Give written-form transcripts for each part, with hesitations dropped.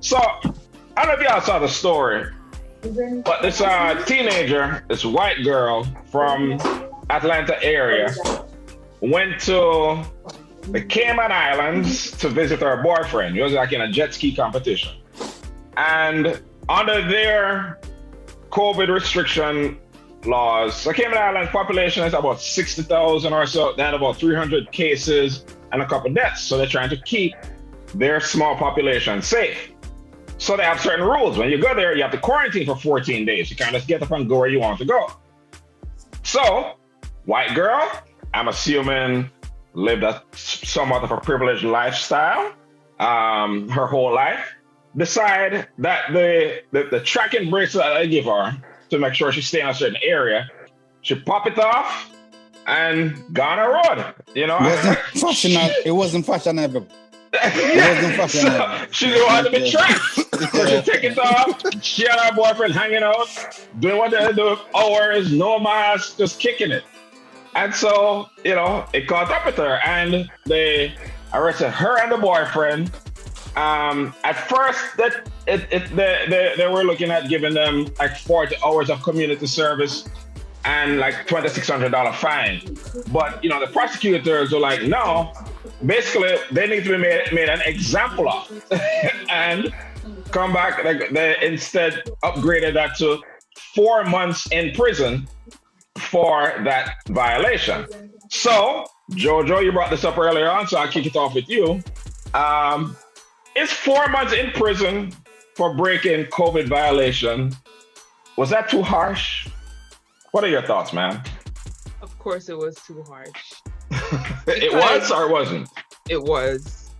So I don't know if y'all saw the story, but this teenager, this white girl from Atlanta area, went to the Cayman Islands to visit her boyfriend. He was like in a jet ski competition. And under their COVID restriction laws, the Cayman Islands population is about 60,000 or so. They had about 300 cases and a couple deaths. So they're trying to keep their small population safe. So they have certain rules. When you go there, you have to quarantine for 14 days. You can't just get up and go where you want to go. So, white girl, I'm assuming lived a somewhat of a privileged lifestyle her whole life. Decide that the tracking bracelet that I give her to make sure she stay in a certain area, she pop it off and gone her road. You know, it wasn't fashionable. So she didn't want to be tracked. So she take it off. She and her boyfriend hanging out, doing what they do, hours, no mask, just kicking it. And so, you know, it caught up with her, and they arrested her and the boyfriend. At first, they were looking at giving them like 40 hours of community service and like $2,600 fine. But you know, the prosecutors were like, no. Basically, they need to be made an example of, and come back. Like they instead upgraded that to 4 months in prison for that violation. So, Jojo, you brought this up earlier on, so I'll kick it off with you. Is 4 months in prison for breaking COVID violation? Was that too harsh? What are your thoughts, man? Of course, it was too harsh. It was or it wasn't? It was.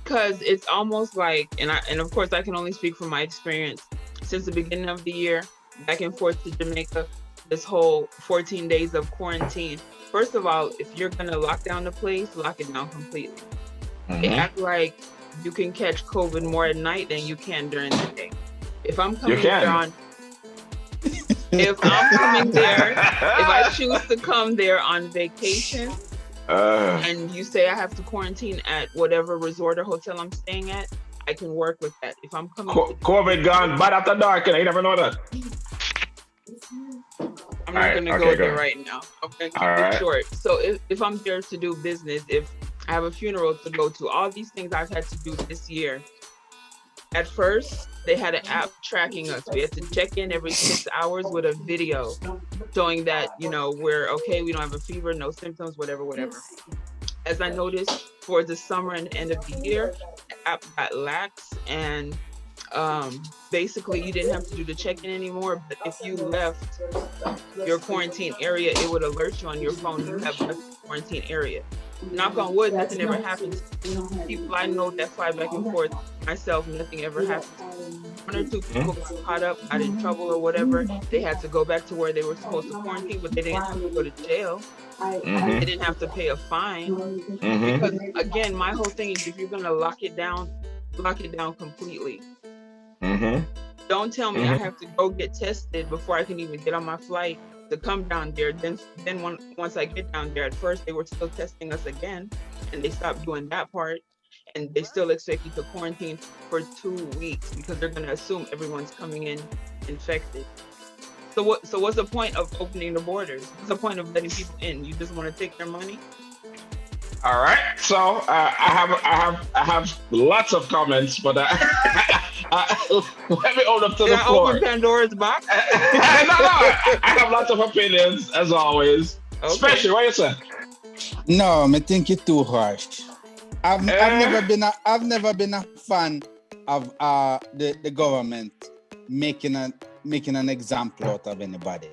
Because it's almost like, and of course I can only speak from my experience since the beginning of the year, back and forth to Jamaica, this whole 14 days of quarantine. First of all, if you're gonna lock down the place, lock it down completely. They act like you can catch COVID more at night than you can during the day. If I'm coming there if I choose to come there on vacation, and you say I have to quarantine at whatever resort or hotel I'm staying at, I can work with that. If I'm coming, COVID gone bad after dark, and you never know that. I'm not going to go there right now. I'm going to keep it short. So if I'm there to do business, if I have a funeral to go to, all these things I've had to do this year. At first, they had an app tracking us. We had to check in every 6 hours with a video showing that, you know, we're okay, we don't have a fever, no symptoms, whatever. As I noticed towards the summer and end of the year, the app got lax, and basically you didn't have to do the check-in anymore. But if you left your quarantine area, it would alert you on your phone you have left the quarantine area. Knock on wood, nothing ever happens. People I know that fly back and forth, myself, nothing ever happens. 1 or 2 people got caught up, got in trouble or whatever. They had to go back to where they were supposed to quarantine, but they didn't have to go to jail. They didn't have to pay a fine. Because again, my whole thing is, if you're gonna lock it down completely. Don't tell me I have to go get tested before I can even get on my flight to come down there. Then once I get down there, at first they were still testing us again, and they stopped doing that part, and they still expect you to quarantine for 2 weeks because they're going to assume everyone's coming in infected. So what's the point of opening the borders? What's the point of letting people in? You just want to take their money? All right, so I have lots of comments, but let me open up to the floor. Open Pandora's box? No, I have lots of opinions as always. Okay. Especially, what you say? No, I think it's too harsh. I've never been a fan of the government making an example out of anybody.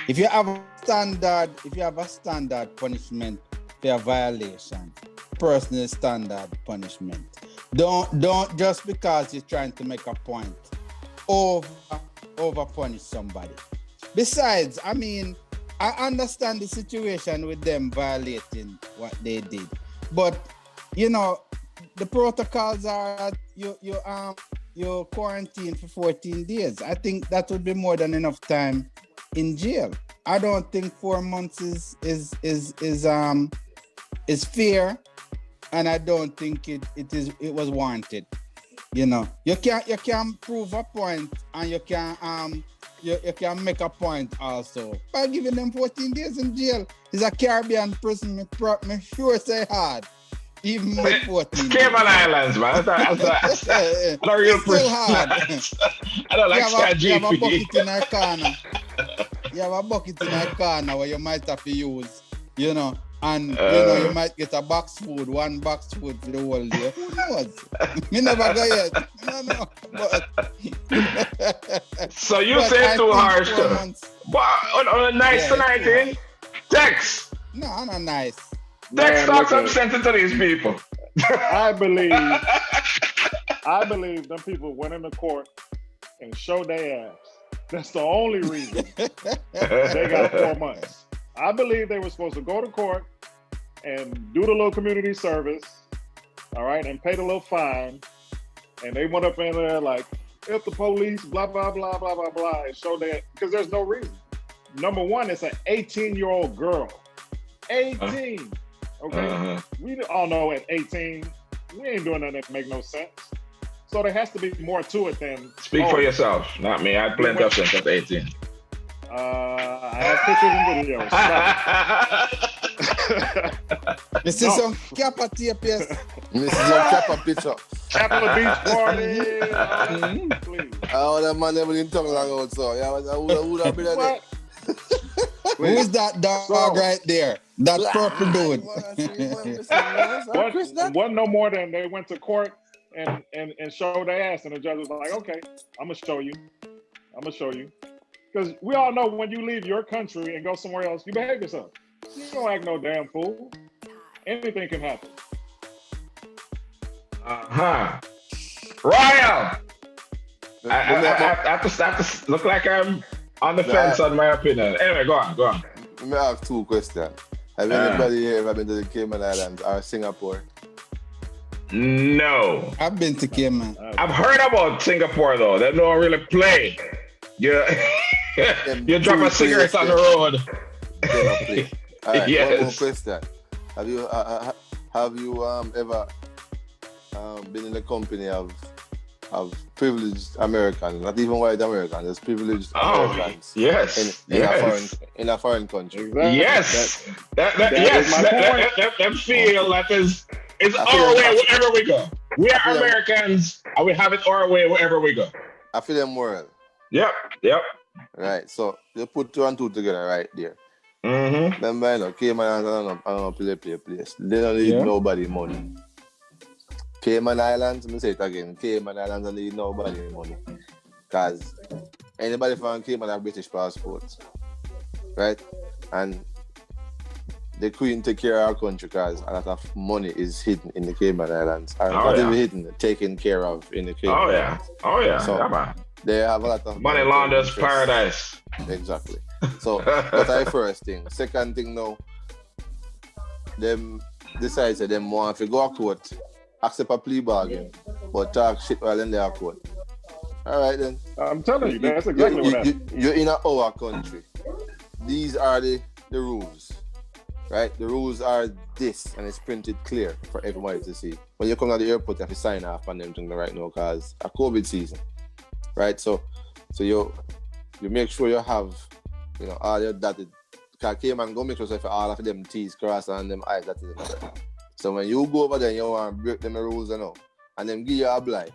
If you have a standard punishment for a violation, personal standard punishment. Don't just because you're trying to make a point over punish somebody. Besides, I mean, I understand the situation with them violating what they did, but you know, the protocols are that you quarantine for 14 days. I think that would be more than enough time in jail. I don't think 4 months is fair and I don't think it was warranted. You know, you can prove a point, and you can make a point also by giving them 14 days in jail. It's a Caribbean prison. Me sure say hard. Even with 14 Cayman Islands, man. That's not real prison. Hard. I don't like you have a bucket in a corner. You have a bucket in a corner where you might have to use, you know, and you know you might get one box food for the whole day. Who knows? Me never go yet. No. But so you say too harsh, but on a nice tonight, eh? Text. No, not nice. Text talk some sense into these people. I believe them people went into court and showed their ass. That's the only reason they got 4 months. I believe they were supposed to go to court and do the little community service, all right, and pay the little fine. And they went up in there like, if the police, blah, blah, blah, blah, blah, blah, and show that, because there's no reason. Number one, it's an 18-year-old girl. 18. Okay? We all know at 18, we ain't doing nothing that make no sense. So there has to be more to it than... Speak for yourself, not me. I had plenty of sense at 18. I have pictures and videos. This is some Kappa tape, yes. This is some Kappa picture. Kappa beach party. Please. Oh, that man never didn't talk long out, so yeah, who have been there? Who's that dog right there? That purple dude. Wasn't no more than they went to court and showed their ass, and the judge was like, okay, I'm gonna show you. Because we all know when you leave your country and go somewhere else, you behave yourself. You don't act no damn fool. Anything can happen. Royal! I have to look like I'm on the fence on my opinion. Anyway, go on. Let me ask 2 questions. Have anybody here ever been to the Cayman Islands or Singapore? No. I've been to Cayman. I've heard about Singapore though. They don't really play. You drop a cigarette on the road. All right, yes. One more question. Have you ever been in the company of privileged Americans, not even white Americans, just privileged Americans? Yes. In a foreign country. Exactly. Yes. That feel that is our way wherever we go. We are Americans and we have it our way wherever we go. I feel them moral. Yep. Right, so you put 2 and 2 together right there. Remember, you know, Cayman Islands are play place. They don't need nobody money. Cayman Islands, let me say it again, Cayman Islands don't need nobody money. Because anybody from Cayman have British passports. Right? And the Queen take care of our country because a lot of money is hidden in the Cayman Islands. Not even hidden, taken care of in the Cayman Islands. So they have a lot of money launderers paradise. Exactly. So that's the first thing. Second thing now, them decide that them want to go to court, accept a plea bargain, but talk shit while in their court. All right then. I'm telling you, that's exactly what happened. You're in our country. These are the rules. Right? The rules are this, and it's printed clear for everybody to see. When you come to the airport, you have to sign off on them things right now because a COVID season. Right? So you make sure you have, you know, all your dotted. Because Cayman go make sure if all of them T's crossed and them I's dotted. So when you go over there, you want to break them rules and them give you a blind,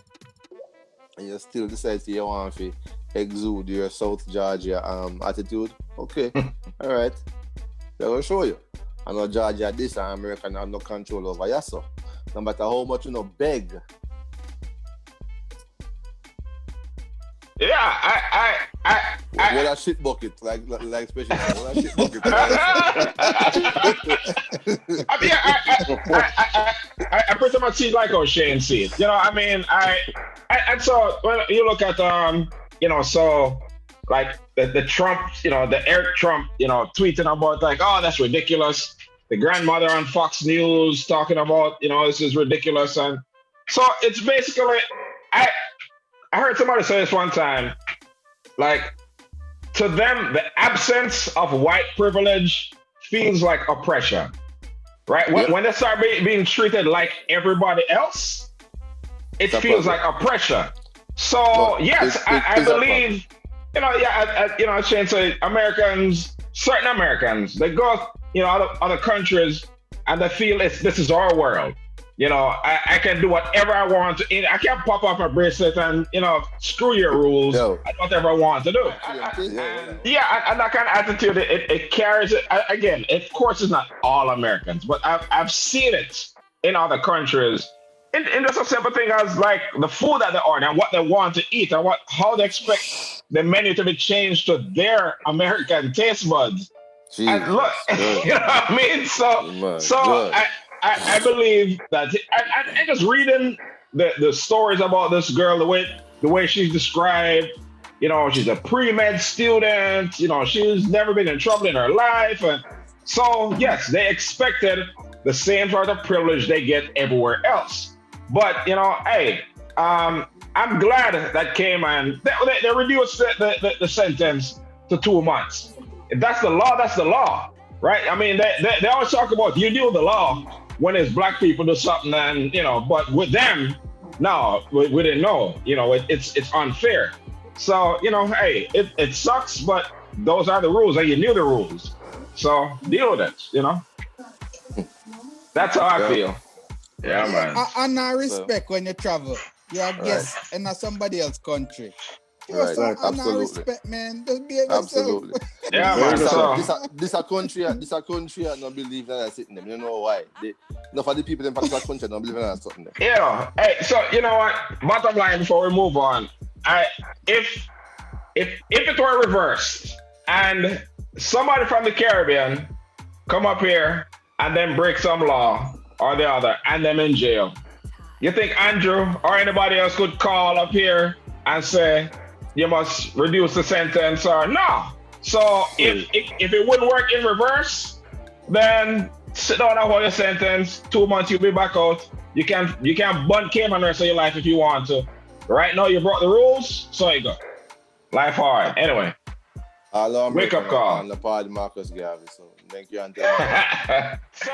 and you still decide you want to exude your South Georgia attitude. Okay, all right, they will show you. I know Georgia this and America have no control over you, so no matter how much you beg. Yeah, What a shit bucket, like special. What a shit bucket. I pretty much see it like how Shane see it. You know, I mean, I so when you look at you know, so like the Trump, you know, the Eric Trump, you know, tweeting about like, oh, that's ridiculous. The grandmother on Fox News talking about, you know, this is ridiculous, and so it's basically I heard somebody say this one time, like, to them, the absence of white privilege feels like oppression. right? Yeah. When they start being treated like everybody else, it feels like oppression. So No, yes, I believe, I shouldn't say certain Americans, they go, other countries, and they feel this is our world. I can do whatever I want to. I can't pop off a bracelet and screw your rules. Yo. I do whatever I want to do. And that kind of attitude, it carries it. Again, of course, it's not all Americans, but I've seen it in other countries. In just a simple thing as like the food that they order and what they want to eat and how they expect the menu to be changed to their American taste buds. Jesus, and look, you know what I mean? So I believe that, and just reading the stories about this girl, the way she's described, she's a pre-med student, she's never been in trouble in her life, and so yes, they expected the same sort of privilege they get everywhere else. But hey, I'm glad that came and they reduced the sentence to 2 months. If that's the law, that's the law, right? I mean, they always talk about you do the law when it's black people do something, and but with them, no, we didn't know. It's unfair. So hey, it sucks, but those are the rules, and you knew the rules, so deal with it. That's how I feel. Yeah, man. And I respect when you travel. You're a guest in somebody else's country. Right. And I respect, man. Just behave yourself. Absolutely. Yeah, man. This a country. I don't believe that I'm sitting them. You know why? Enough of the people in that country don't believe that I'm sitting there. Hey, so you know what? Bottom line, before we move on, if it were reversed and somebody from the Caribbean come up here and then break some law or the other and them in jail, you think Andrew or anybody else could call up here and say you must reduce the sentence or no? So if it wouldn't work in reverse, then sit down and hold your sentence. 2 months, you'll be back out. You can bun Cayman the rest of your life if you want to. Right now, you broke the rules, so you go. Life hard. Anyway, wake up call. On the pod, Marcus Garvey. So thank you, Anthony. So